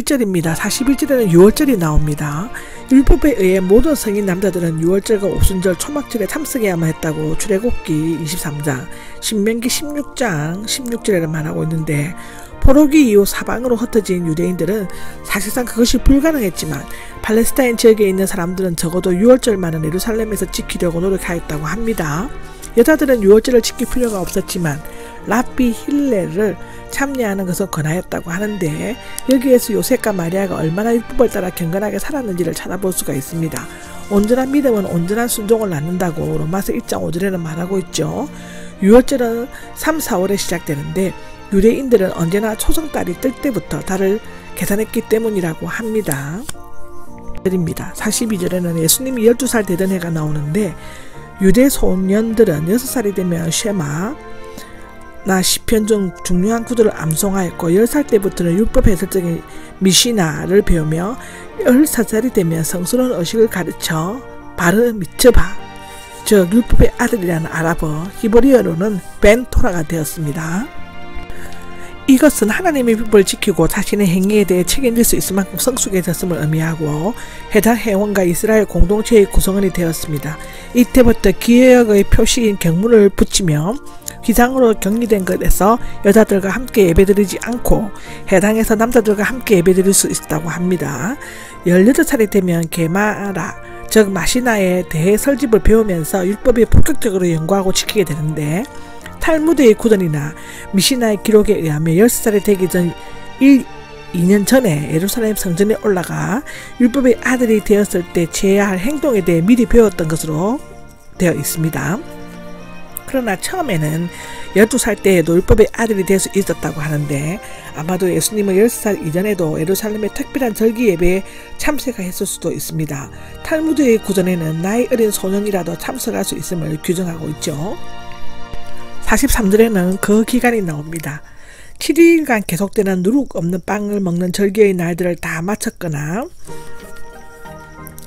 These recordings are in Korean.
41절입니다. 41절에는 유월절이 나옵니다. 율법에 의해 모든 성인 남자들은 유월절과 오순절, 초막절에 참석해야만 했다고 출애굽기 23장, 신명기 16장 16절에는 말하고 있는데, 포로기 이후 사방으로 흩어진 유대인들은 사실상 그것이 불가능했지만 팔레스타인 지역에 있는 사람들은 적어도 유월절만은 예루살렘에서 지키려고 노력하였다고 합니다. 여자들은 유월절을 지킬 필요가 없었지만 랍비 힐렐을 참여하는 것을 권하였다고 하는데, 여기에서 요셉과 마리아가 얼마나 율법을 따라 경건하게 살았는지를 찾아볼 수가 있습니다. 온전한 믿음은 온전한 순종을 낳는다고 로마서 1장 5절에는 말하고 있죠. 유월절은 3, 4월에 시작되는데 유대인들은 언제나 초승달이 뜰 때부터 달을 계산했기 때문이라고 합니다. 42절에는 예수님이 12살 되던 해가 나오는데, 유대 소년들은 6살이 되면 쉐마 나 시편 중 중요한 구절을 암송하였고, 10살 때부터는 율법 해설적인 미시나를 배우며 13살이 되면 성스러운 의식을 가르쳐 바르 미츠바, 즉 율법의 아들이라는 아랍어, 히브리어로는 벤 토라가 되었습니다. 이것은 하나님의 율법을 지키고 자신의 행위에 대해 책임질 수 있을 만큼 성숙해졌음을 의미하고 해당 회원과 이스라엘 공동체의 구성원이 되었습니다. 이때부터 기억의 표시인 경문을 붙이며 휘장으로 격리된 것에서 여자들과 함께 예배드리지 않고 해당에서 남자들과 함께 예배드릴 수 있었다고 합니다. 18살이 되면 게마라, 즉 마시나에 대해 설집을 배우면서 율법에 본격적으로 연구하고 지키게 되는데, 탈무드의 구전이나 미시나의 기록에 의하면 10살이 되기 전 2년 전에 예루살렘 성전에 올라가 율법의 아들이 되었을 때 취해야 할 행동에 대해 미리 배웠던 것으로 되어 있습니다. 그러나 처음에는 12살 때에도 율법의 아들이 될 수 있었다고 하는데, 아마도 예수님은 10살 이전에도 예루살렘의 특별한 절기 예배에 참석했을 수도 있습니다. 탈무드의 구전에는 나이 어린 소년이라도 참석할 수 있음을 규정하고 있죠. 43절에는 그 기간이 나옵니다. 7일간 계속되는 누룩 없는 빵을 먹는 절기의 날들을 다 마쳤거나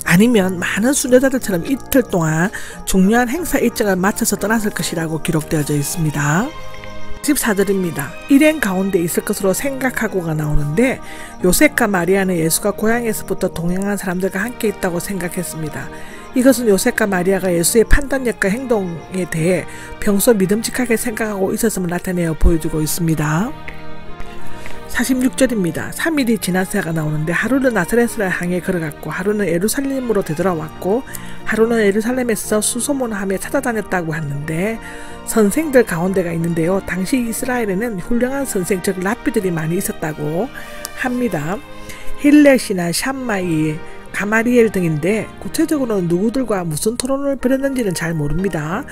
아니면 많은 순례자들처럼 이틀 동안 중요한 행사 일정을 마쳐서 떠났을 것이라고 기록되어져 있습니다. 14절입니다. 일행 가운데 있을 것으로 생각하고가 나오는데, 요셉과 마리아는 예수가 고향에서부터 동행한 사람들과 함께 있다고 생각했습니다. 이것은 요셉과 마리아가 예수의 판단력과 행동에 대해 평소 믿음직하게 생각하고 있었음을 나타내어 보여주고 있습니다. 46절입니다. 3일이 지나서가 나오는데, 하루는 나사렛을 향해 걸어갔고 하루는 예루살렘으로 되돌아왔고 하루는 예루살렘에서 수소문하며 찾아다녔다고 하는데, 선생들 가운데가 있는데요. 당시 이스라엘에는 훌륭한 선생, 즉 랍비들이 많이 있었다고 합니다. 힐렛이나 샴마이, 가마리엘 등인데 구체적으로는 누구들과 무슨 토론을 벌였는지는 잘 모릅니다.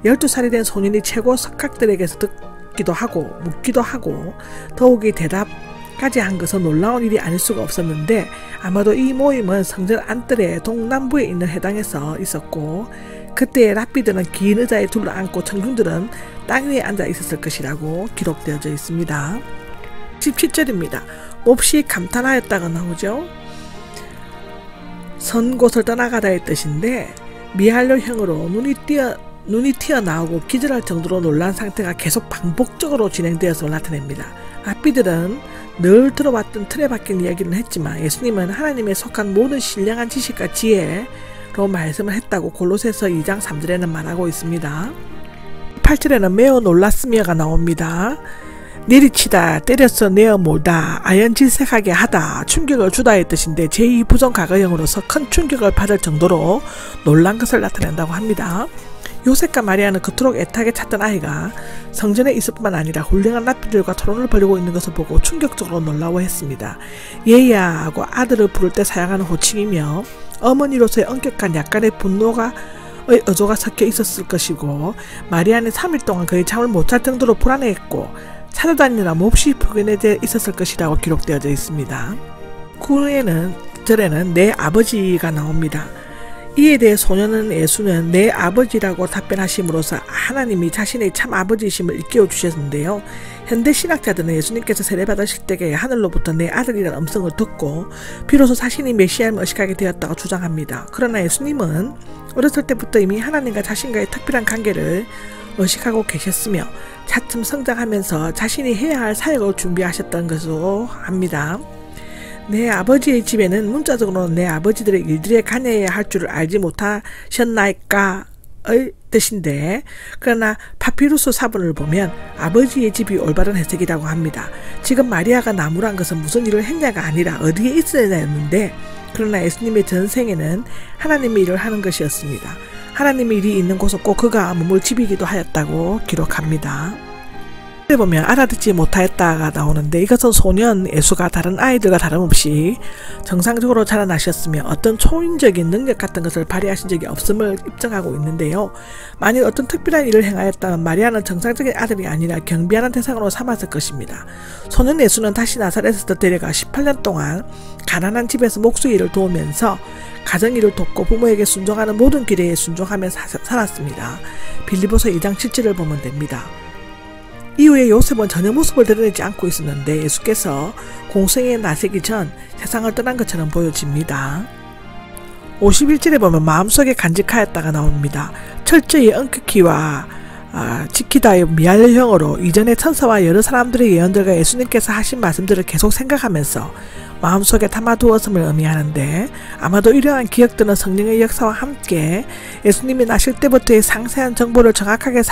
12살이 된 소년이 최고 석학들에게서 듣기도 하고 묻기도 하고 더욱이 대답까지 한 것은 놀라운 일이 아닐 수가 없었는데, 아마도 이 모임은 성전 안뜰의 동남부에 있는 회당에서 있었고, 그때 랍비들은 긴 의자에 둘러앉고 청중들은 땅 위에 앉아 있었을 것이라고 기록되어져 있습니다. 17절입니다. 몹시 감탄하였다가 나오죠. 선 곳을 떠나가다의 뜻인데, 미할료형으로 눈이 튀어나오고 기절할 정도로 놀란 상태가 계속 반복적으로 진행되어서 나타냅니다. 랍비들은 늘 들어왔던 틀에 박힌 이야기는 했지만 예수님은 하나님에 속한 모든 신령한 지식과 지혜로 말씀을 했다고 골로새서 2장 3절에는 말하고 있습니다. 8절에는 매우 놀랐으며가 나옵니다. 내리치다, 때려서 내어 몰다, 아연질색하게 하다, 충격을 주다의 뜻인데 제2부정 과거형으로서 큰 충격을 받을 정도로 놀란 것을 나타낸다고 합니다. 요셉과 마리아는 그토록 애타게 찾던 아이가 성전에 있을 뿐만 아니라 훌륭한 랍비들과 토론을 벌이고 있는 것을 보고 충격적으로 놀라워했습니다. 얘야 하고 아들을 부를 때 사용하는 호칭이며, 어머니로서의 엄격한 약간의 분노가 어조가 섞여 있었을 것이고, 마리아는 3일 동안 거의 잠을 못 잘 정도로 불안해했고 찾아다니느라 몹시 포근해져 있었을 것이라고 기록되어져 있습니다. 9절에는 내 아버지가 나옵니다. 이에 대해 소년은 예수는 내 아버지라고 답변하심으로써 하나님이 자신의 참 아버지이심을 일깨워 주셨는데요. 현대 신학자들은 예수님께서 세례받으실 때에 하늘로부터 내 아들이라는 음성을 듣고 비로소 자신이 메시아임을 의식하게 되었다고 주장합니다. 그러나 예수님은 어렸을 때부터 이미 하나님과 자신과의 특별한 관계를 의식하고 계셨으며 차츰 성장하면서 자신이 해야 할 사역을 준비하셨던 것으로 합니다. 내 아버지의 집에는 문자적으로는 내 아버지들의 일들에 관여해야 할 줄을 알지 못하셨나이까 의 뜻인데, 그러나 파피루스 사본을 보면 아버지의 집이 올바른 해석이라고 합니다. 지금 마리아가 나무란 것은 무슨 일을 했냐가 아니라 어디에 있어야였는데, 그러나 예수님의 전생에는 하나님의 일을 하는 것이었습니다. 하나님의 일이 있는 곳은 꼭 그가 머물 집이기도 하였다고 기록합니다. 보면 알아듣지 못하였다가 나오는데, 이것은 소년 예수가 다른 아이들과 다름없이 정상적으로 자라나셨으며 어떤 초인적인 능력 같은 것을 발휘하신 적이 없음을 입증하고 있는데요. 만일 어떤 특별한 일을 행하였다면 마리아는 정상적인 아들이 아니라 경비하는 대상으로 삼았을 것입니다. 소년 예수는 다시 나사렛에서 데려가 18년 동안 가난한 집에서 목수의 일을 도우면서 가정일을 돕고 부모에게 순종하는 모든 기대에 순종하며 살았습니다. 빌립보서 2장 7절을 보면 됩니다. 이후에 요셉은 전혀 모습을 드러내지 않고 있었는데 예수께서 공생에 나서기 전 세상을 떠난 것처럼 보여집니다. 51절에 보면 마음속에 간직하였다가 나옵니다. 철저히 엄격히와 지키다의 미알형으로 이전의 천사와 여러 사람들의 예언들과 예수님께서 하신 말씀들을 계속 생각하면서 마음속에 담아두었음을 의미하는데, 아마도 이러한 기억들은 성령의 역사와 함께 예수님이 나실 때부터의 상세한 정보를 정확하게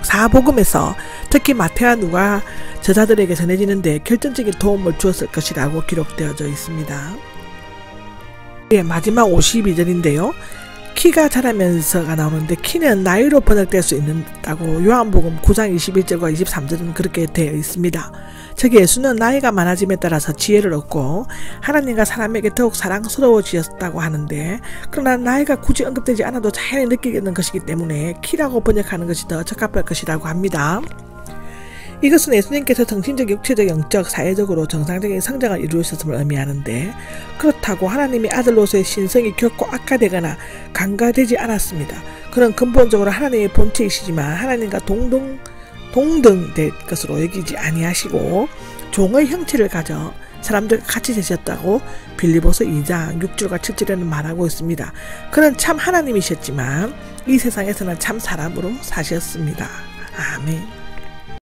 사복음에서 특히 마태와 누가 저자들에게 전해지는데 결정적인 도움을 주었을 것이라고 기록되어져 있습니다. 마지막 52절인데요. 키가 자라면서가 나오는데, 키는 나이로 번역될 수 있다고 요한복음 9장 21절과 23절은 그렇게 되어 있습니다. 즉 예수는 나이가 많아짐에 따라서 지혜를 얻고 하나님과 사람에게 더욱 사랑스러워지었다고 하는데, 그러나 나이가 굳이 언급되지 않아도 자연히 느끼는 것이기 때문에 키라고 번역하는 것이 더 적합할 것이라고 합니다. 이것은 예수님께서 정신적, 육체적, 영적, 사회적으로 정상적인 성장을 이루셨음을 의미하는데, 그렇다고 하나님의 아들로서의 신성이 결코 악화되거나 강화되지 않았습니다. 그는 근본적으로 하나님의 본체이시지만 하나님과 동등될 것으로 여기지 아니하시고 종의 형체를 가져 사람들과 같이 되셨다고 빌립보서 2장 6절과 7절에는 말하고 있습니다. 그는 참 하나님이셨지만 이 세상에서는 참 사람으로 사셨습니다. 아멘.